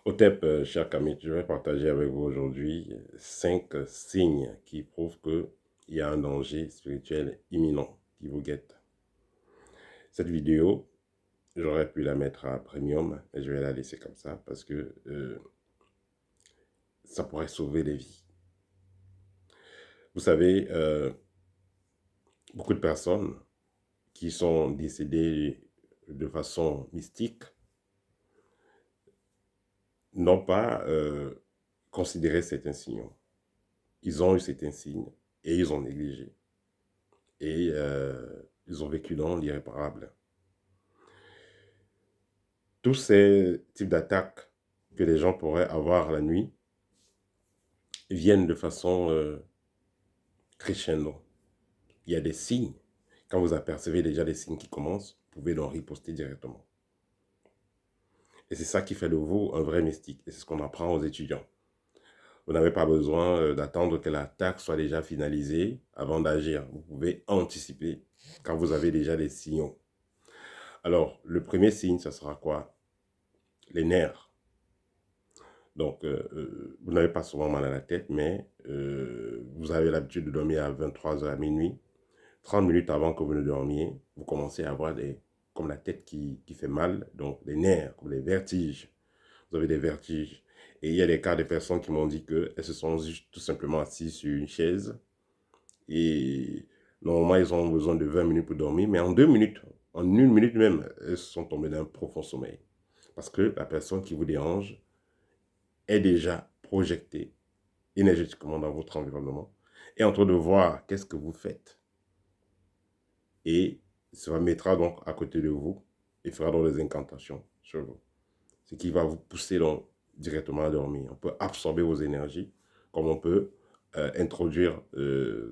Otep, cher Kamit, je vais partager avec vous aujourd'hui 5 signes qui prouvent qu'il y a un danger spirituel imminent qui vous guette. Cette vidéo, j'aurais pu la mettre à premium, mais je vais la laisser comme ça parce que ça pourrait sauver des vies. Vous savez, beaucoup de personnes qui sont décédées de façon mystique n'ont pas considéré certains signaux. Ils ont eu certains signes et ils ont négligé. Et ils ont vécu dans l'irréparable. Tous ces types d'attaques que les gens pourraient avoir la nuit viennent de façon crescendo. Il y a des signes. Quand vous apercevez déjà des signes qui commencent, vous pouvez donc riposter directement. Et c'est ça qui fait de vous un vrai mystique. Et c'est ce qu'on apprend aux étudiants. Vous n'avez pas besoin d'attendre que l'attaque soit déjà finalisée avant d'agir. Vous pouvez anticiper quand vous avez déjà des signaux. Alors, le premier signe, ça sera quoi? Les nerfs. Donc, vous n'avez pas souvent mal à la tête, mais vous avez l'habitude de dormir à 23 h à minuit. 30 minutes avant que vous ne dormiez, vous commencez à avoir comme la tête qui fait mal, donc des nerfs, comme des vertiges. Vous avez des vertiges. Et il y a des cas de personnes qui m'ont dit qu'elles se sont juste tout simplement assises sur une chaise. Et normalement, ils ont besoin de 20 minutes pour dormir, mais en 2 minutes, en 1 minute même, elles sont tombées dans un profond sommeil. Parce que la personne qui vous dérange est déjà projetée énergétiquement dans votre environnement et en train de voir qu'est-ce que vous faites. Et ça mettra donc à côté de vous et fera donc des incantations sur vous. Ce qui va vous pousser donc directement à dormir. On peut absorber vos énergies comme on peut introduire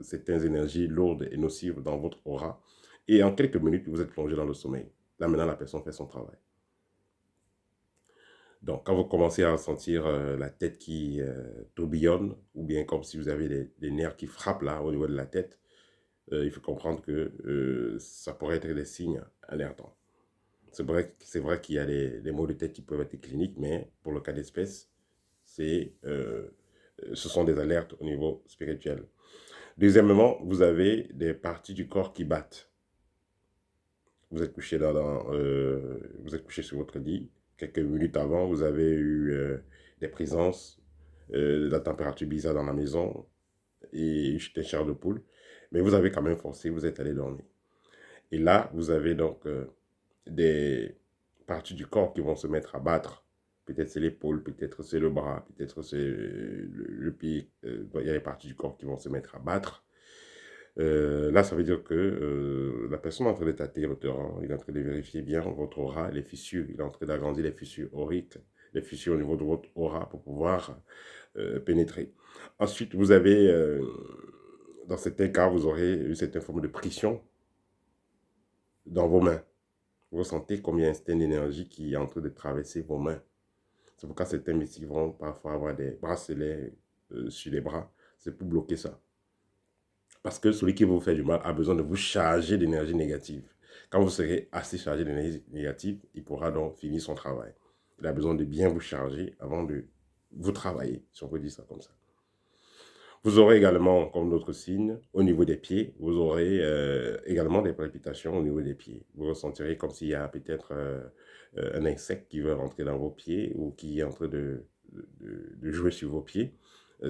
certaines énergies lourdes et nocives dans votre aura. Et en quelques minutes, vous êtes plongé dans le sommeil. Là maintenant, la personne fait son travail. Donc, quand vous commencez à sentir la tête qui tourbillonne, ou bien comme si vous avez des nerfs qui frappent là au niveau de la tête, il faut comprendre que ça pourrait être des signes alertants. C'est vrai qu'il y a des maux de tête qui peuvent être cliniques, mais pour le cas d'espèce, ce sont des alertes au niveau spirituel. Deuxièmement, vous avez des parties du corps qui battent. Vous êtes couché vous êtes couché sur votre lit. Quelques minutes avant, vous avez eu des présences, de la température bizarre dans la maison et une chair de poule. Mais vous avez quand même forcé, vous êtes allé dormir. Et là, vous avez donc des parties du corps qui vont se mettre à battre. Peut-être c'est l'épaule, peut-être c'est le bras, peut-être c'est le pied. Il y a des parties du corps qui vont se mettre à battre. Là, ça veut dire que la personne est en train de tâter le terrain, il est en train de vérifier bien votre aura, les fissures, il est en train d'agrandir les fissures auriques, les fissures au niveau de votre aura pour pouvoir pénétrer. Ensuite, vous avez, dans certains cas, vous aurez une certaine forme de pression dans vos mains. Vous ressentez comme il y a un système d'énergie qui est en train de traverser vos mains. C'est pourquoi certains mystiques vont parfois avoir des bracelets sur les bras. C'est pour bloquer ça. Parce que celui qui vous fait du mal a besoin de vous charger d'énergie négative. Quand vous serez assez chargé d'énergie négative, il pourra donc finir son travail. Il a besoin de bien vous charger avant de vous travailler, si on peut dire ça comme ça. Vous aurez également, comme d'autres signes, au niveau des pieds, vous aurez également des palpitations au niveau des pieds. Vous ressentirez comme s'il y a peut-être un insecte qui veut rentrer dans vos pieds ou qui est en train de jouer sur vos pieds.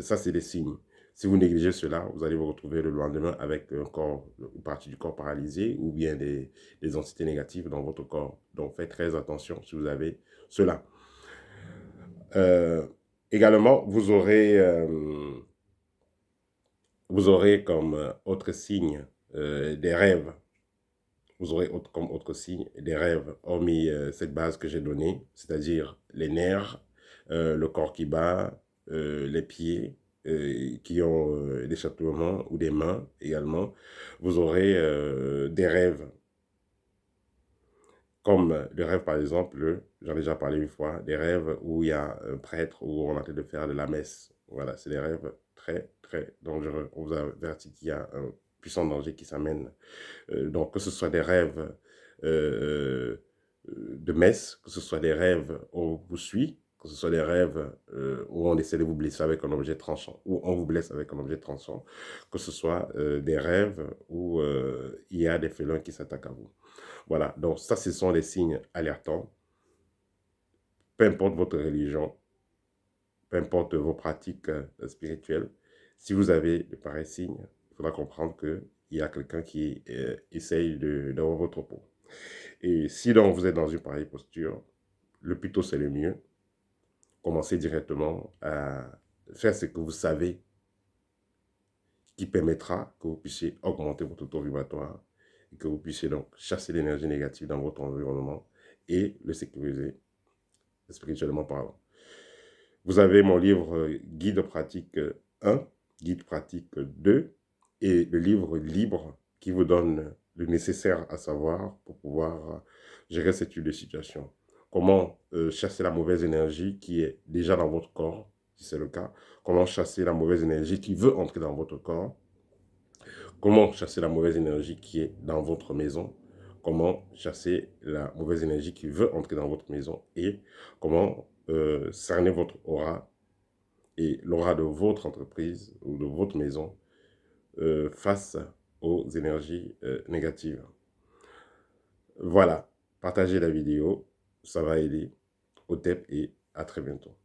Ça, c'est des signes. Si vous négligez cela, vous allez vous retrouver le lendemain avec une partie du corps paralysée ou bien des entités négatives dans votre corps. Donc, faites très attention si vous avez cela. Euh, Également, vous aurez comme autre signe des rêves. Vous aurez comme autre signe des rêves, hormis cette base que j'ai donnée, c'est-à-dire les nerfs, le corps qui bat, les pieds qui ont des chatouillements ou des mains également. Vous aurez des rêves, comme le rêve par exemple, j'en ai déjà parlé une fois, des rêves où il y a un prêtre où on est en train de faire de la messe. Voilà, c'est des rêves très, très dangereux. On vous avertit qu'il y a un puissant danger qui s'amène. Donc, que ce soit des rêves de messe, que ce soit des rêves où on vous suit, que ce soit des rêves où on essaie de vous blesser avec un objet tranchant, ou on vous blesse avec un objet tranchant, que ce soit des rêves où il y a des félins qui s'attaquent à vous. Voilà, donc ça, ce sont les signes alertants. Peu importe votre religion, peu importe vos pratiques spirituelles, si vous avez de pareils signes, il faudra comprendre qu'il y a quelqu'un qui essaye d'avoir votre peau. Et si donc vous êtes dans une pareille posture, le plus tôt c'est le mieux. Commencez directement à faire ce que vous savez qui permettra que vous puissiez augmenter votre taux vibratoire et que vous puissiez donc chasser l'énergie négative dans votre environnement et le sécuriser spirituellement parlant. Vous avez mon livre Guide pratique 1, Guide pratique 2 et le livre libre qui vous donne le nécessaire à savoir pour pouvoir gérer cette type de situation. Comment chasser la mauvaise énergie qui est déjà dans votre corps, si c'est le cas. Comment chasser la mauvaise énergie qui veut entrer dans votre corps. Comment chasser la mauvaise énergie qui est dans votre maison. Comment chasser la mauvaise énergie qui veut entrer dans votre maison. Et comment cerner votre aura et l'aura de votre entreprise ou de votre maison face aux énergies négatives. Voilà, partagez la vidéo, ça va aider. Au TEP et à très bientôt.